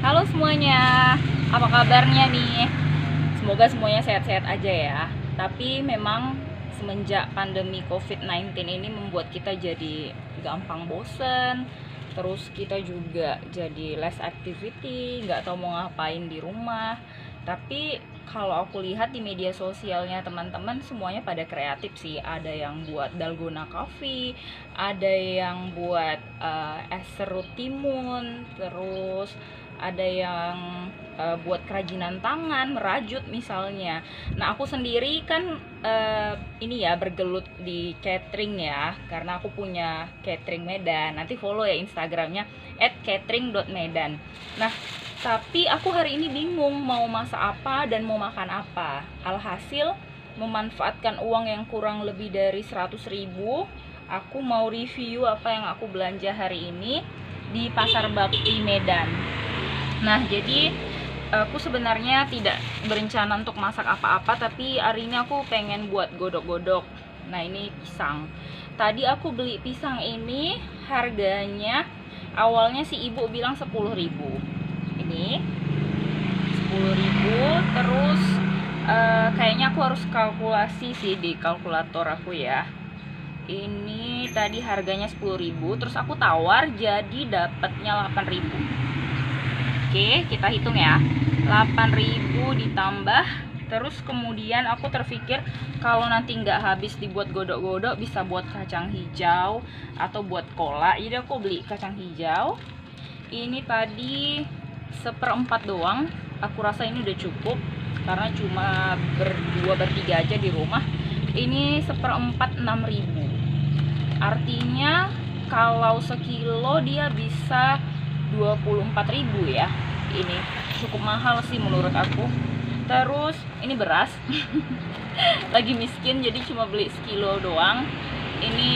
Halo semuanya, apa kabarnya nih? Semoga semuanya sehat-sehat aja ya. Tapi memang semenjak pandemi COVID-19 ini membuat kita jadi gampang bosen. Terus kita juga jadi less activity, nggak tahu mau ngapain di rumah. Tapi kalau aku lihat di media sosialnya teman-teman semuanya pada kreatif sih. Ada yang buat dalgona coffee, ada yang buat es serut timun, terus ada yang buat kerajinan tangan, merajut misalnya. Nah, aku sendiri kan ini ya bergelut di catering ya, karena aku punya catering Medan. Nanti follow ya Instagramnya @catering.medan. Nah, tapi aku hari ini bingung mau masak apa dan mau makan apa. Alhasil memanfaatkan uang yang kurang lebih dari 100.000, aku mau review apa yang aku belanja hari ini di Pasar Bakti Medan. Nah, jadi aku sebenarnya tidak berencana untuk masak apa-apa, tapi hari ini aku pengen buat godok-godok. Nah, ini pisang. Tadi aku beli pisang ini harganya awalnya si ibu bilang 10.000. Ini 10.000, terus kayaknya aku harus kalkulasi sih di kalkulator aku ya. Ini tadi harganya 10.000, terus aku tawar jadi dapatnya 8.000. Oke, kita hitung ya. 8.000 ditambah, terus kemudian aku terpikir kalau nanti nggak habis dibuat godok-godok bisa buat kacang hijau atau buat kolak. Jadi aku beli kacang hijau. Ini tadi 1/4 doang. Aku rasa ini udah cukup karena cuma berdua bertiga aja di rumah. Ini 1/4 6.000. Artinya kalau sekilo dia bisa 24.000 ya. Ini cukup mahal sih menurut aku. Terus ini beras. Lagi miskin jadi cuma beli sekilo doang. Ini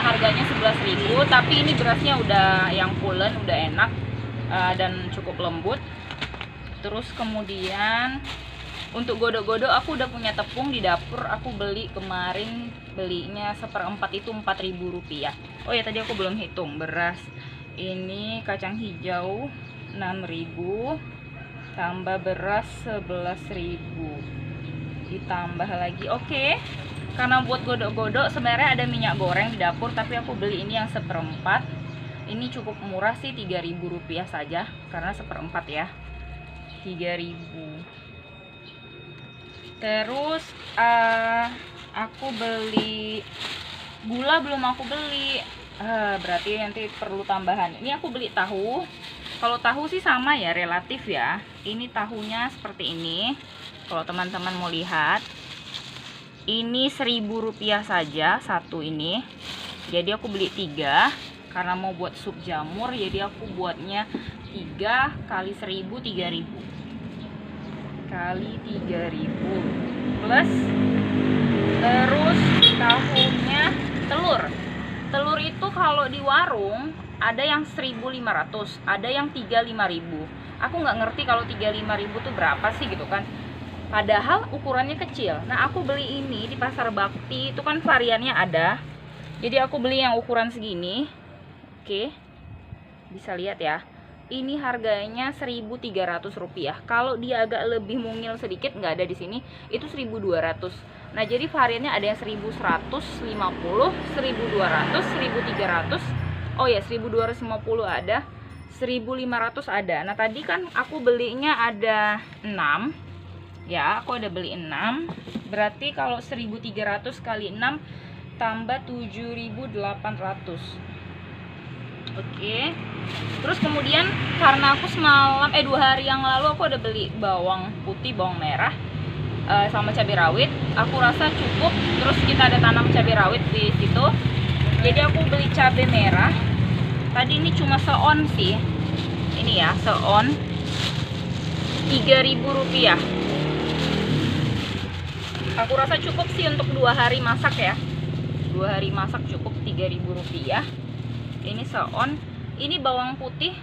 harganya 11.000, tapi ini berasnya udah yang pulen, udah enak dan cukup lembut. Terus kemudian untuk godok-godok aku udah punya tepung di dapur. Aku beli kemarin, belinya 1/4 itu 4.000 rupiah. Oh ya, tadi aku belum hitung beras. Ini kacang hijau 6.000 tambah beras 11.000 ditambah lagi. Oke, karena buat godok-godok sebenarnya ada minyak goreng di dapur, tapi aku beli ini yang 1/4. Ini cukup murah sih, 3.000 rupiah saja karena 1/4 ya, 3.000. Terus aku beli gula, belum aku beli. Berarti nanti perlu tambahan. Ini aku beli tahu. Kalau tahu sih sama ya, relatif ya. Ini tahunya seperti ini. Kalau teman-teman mau lihat, ini 1.000 rupiah saja satu ini. Jadi aku beli 3 karena mau buat sup jamur. Jadi aku buatnya 3 kali 1.000, 3.000 kali 3.000 plus. Terus tahunya telur itu kalau di warung ada yang 1.500, ada yang 35.000. Aku nggak ngerti kalau 35.000 tuh berapa sih gitu kan, padahal ukurannya kecil. Nah, aku beli ini di Pasar Bakti, itu kan variannya ada. Jadi aku beli yang ukuran segini. Oke, bisa lihat ya, ini harganya 1.300 rupiah. Kalau dia agak lebih mungil sedikit, nggak ada di sini, itu 1.200. Nah, jadi variannya ada yang 1.150, 1.200, 1.300. Oh ya, 1.250 ada, 1.500 ada. Nah, tadi kan aku belinya ada 6. Ya, aku ada beli 6. Berarti kalau 1.300 kali 6 tambah 7.800. Oke. Terus kemudian karena aku semalam 2 hari yang lalu aku udah beli bawang putih, bawang merah sama cabai rawit. Aku rasa cukup. Terus kita ada tanam cabai rawit di situ. Jadi aku beli cabai merah. Tadi ini cuma seon sih. Ini ya, seon 3.000 rupiah. Aku rasa cukup sih untuk 2 hari masak ya. 2 hari masak cukup 3.000 rupiah. Ini seon. Ini bawang putih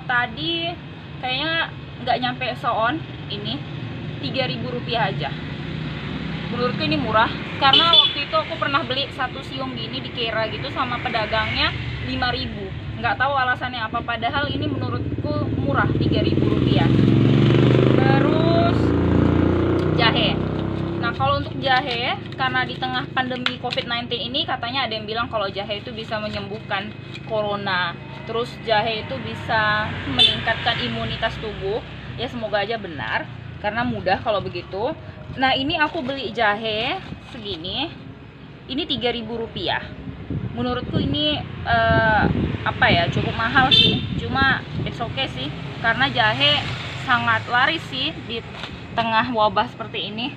tadi kayaknya nggak nyampe seon. Ini 3.000 rupiah aja. Menurutku ini murah karena waktu itu aku pernah beli satu siung gini di Kera gitu sama pedagangnya 5.000. nggak tahu alasannya apa, padahal ini menurutku murah, 3.000 rupiah. Terus jahe. Nah kalau untuk jahe, karena di tengah pandemi COVID-19 ini katanya ada yang bilang kalau jahe itu bisa menyembuhkan corona, terus jahe itu bisa meningkatkan imunitas tubuh. Ya semoga aja benar, karena mudah kalau begitu. Nah ini aku beli jahe segini, ini 3.000 rupiah. Menurutku ini apa ya, cukup mahal sih, cuma it's okay sih, karena jahe sangat laris sih di tengah wabah seperti ini.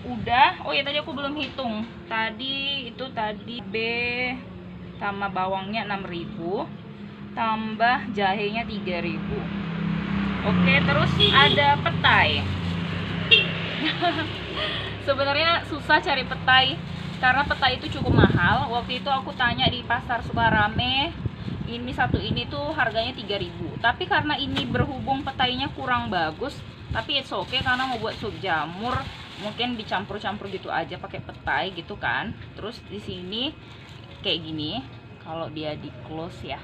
Udah, oh ya tadi aku belum hitung. Tadi B tambah bawangnya 6.000, tambah jahenya 3.000. Oke, terus ada petai. Sebenarnya susah cari petai karena petai itu cukup mahal. Waktu itu aku tanya di pasar Sukarame, ini satu ini tuh harganya 3.000. Tapi karena ini berhubung petainya kurang bagus, tapi it's okay karena mau buat sup jamur, mungkin dicampur-campur gitu aja pakai petai gitu kan. Terus di sini kayak gini, kalau dia di close ya,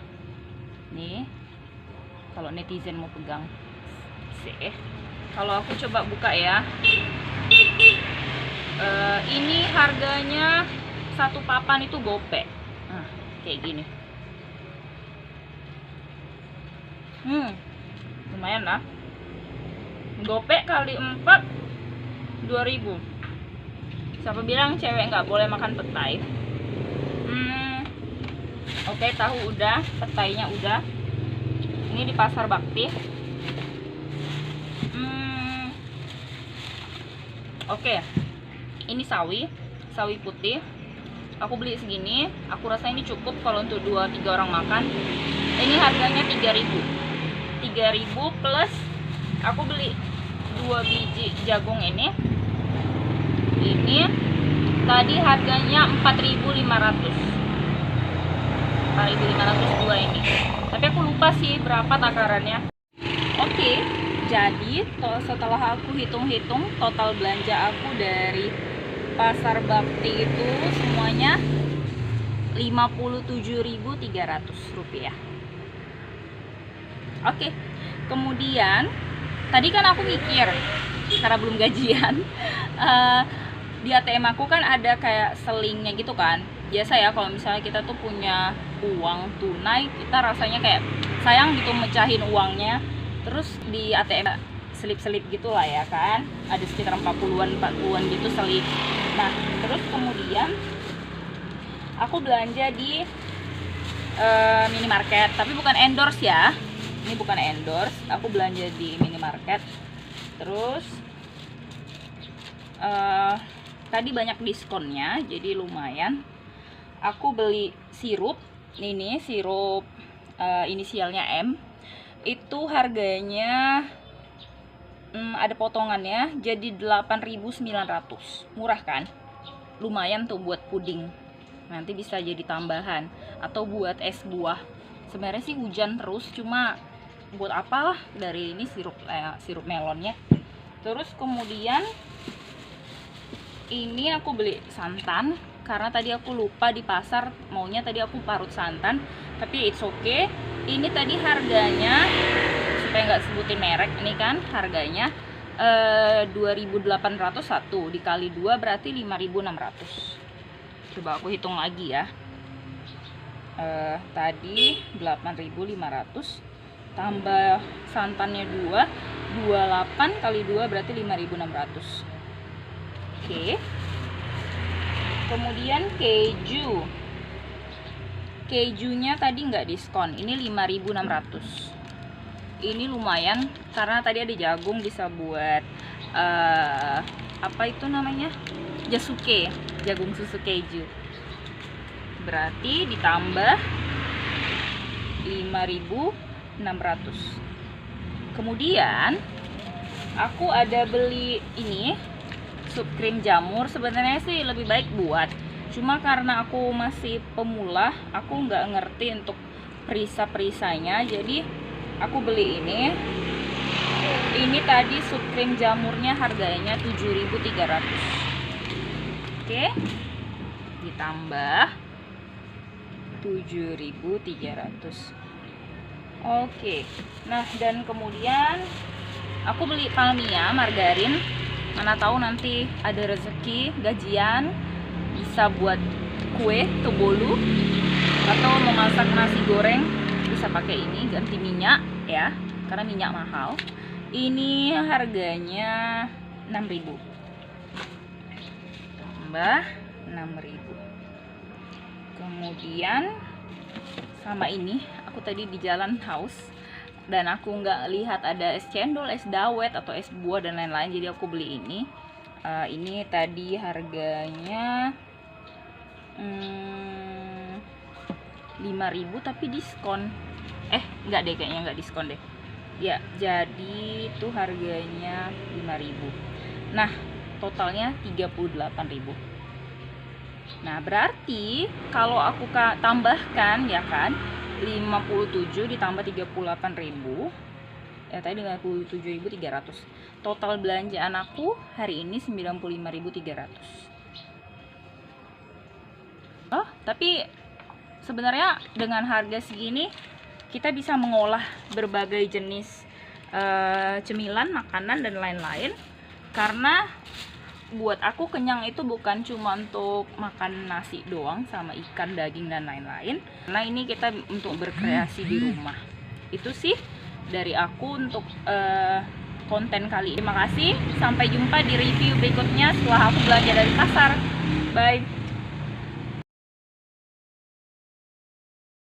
nih kalau netizen mau pegang sih, kalau aku coba buka ya, ini harganya satu papan itu gope. Nah kayak gini, lumayan lah, gope kali 4 2.000. Siapa bilang cewek nggak boleh makan petai? Oke, tahu udah, petainya udah. Ini di Pasar Bakti. Oke, ini sawi putih. Aku beli segini. Aku rasa ini cukup kalau untuk 2-3 orang makan. Ini harganya 3.000 plus aku beli 2 biji jagung ini. Ini tadi harganya 4.500 dua ini, tapi aku lupa sih berapa takarannya. Oke, jadi setelah aku hitung-hitung total belanja aku dari Pasar Bakti itu semuanya 57.300 rupiah. Oke, kemudian tadi kan aku mikir karena belum gajian, di ATM aku kan ada kayak selingnya gitu kan. Biasa ya kalau misalnya kita tuh punya uang tunai, kita rasanya kayak sayang gitu mecahin uangnya. Terus di ATM selip-selip gitulah ya kan, ada sekitar 40-an gitu selip. Nah terus kemudian aku belanja di minimarket, tapi bukan endorse ya, ini bukan endorse, aku belanja di minimarket. Terus tadi banyak diskonnya, jadi lumayan. Aku beli sirup, ini sirup inisialnya M, itu harganya ada potongannya, jadi 8.900. Murah kan? Lumayan tuh buat puding, nanti bisa jadi tambahan, atau buat es buah. Sebenarnya sih hujan terus, cuma buat apalah dari ini sirup melonnya. Terus kemudian ini aku beli santan, karena tadi aku lupa di pasar, maunya tadi aku parut santan, tapi it's okay. Ini tadi harganya, supaya nggak sebutin merek, ini kan harganya 2.801 dikali 2 berarti 5.600. Coba aku hitung lagi ya. Tadi 8.500 tambah santannya 2, 28 kali 2 berarti 5.600. Oke. Kemudian kejunya tadi nggak diskon, ini 5.600. Ini lumayan karena tadi ada jagung, bisa buat apa itu namanya, jasuke, jagung susu keju. Berarti ditambah 5.600. Kemudian aku ada beli ini sup krim jamur. Sebenarnya sih lebih baik buat, cuma karena aku masih pemula, aku nggak ngerti untuk perisa-perisanya, jadi aku beli ini. Ini tadi sup krim jamurnya harganya 7.300. Oke, ditambah 7.300. Oke. Nah, dan kemudian aku beli palmia, margarin. Mana tahu nanti ada rezeki gajian bisa buat kue tobolu atau memasak nasi goreng, bisa pakai ini, ganti minyak ya, karena minyak mahal. Ini harganya 6.000. Tambah 6.000. Kemudian sama ini, aku tadi di jalan haus dan aku nggak lihat ada es cendol, es dawet atau es buah dan lain-lain, jadi aku beli ini. Ini tadi harganya 5.000 tapi diskon. Nggak deh, kayaknya nggak diskon deh. Ya, jadi itu harganya 5.000. Nah, totalnya 38.000. Nah, berarti kalau aku tambahkan ya kan, 57 ditambah 38.000, ya tadi 57.300. Total belanjaan aku hari ini 95.300. Oh, tapi sebenarnya dengan harga segini kita bisa mengolah berbagai jenis cemilan, makanan dan lain-lain. Karena buat aku kenyang itu bukan cuma untuk makan nasi doang sama ikan, daging dan lain-lain. Karena ini kita untuk berkreasi di rumah. Itu sih dari aku untuk konten kali ini. Terima kasih, sampai jumpa di review berikutnya setelah aku belanja dari pasar. Bye.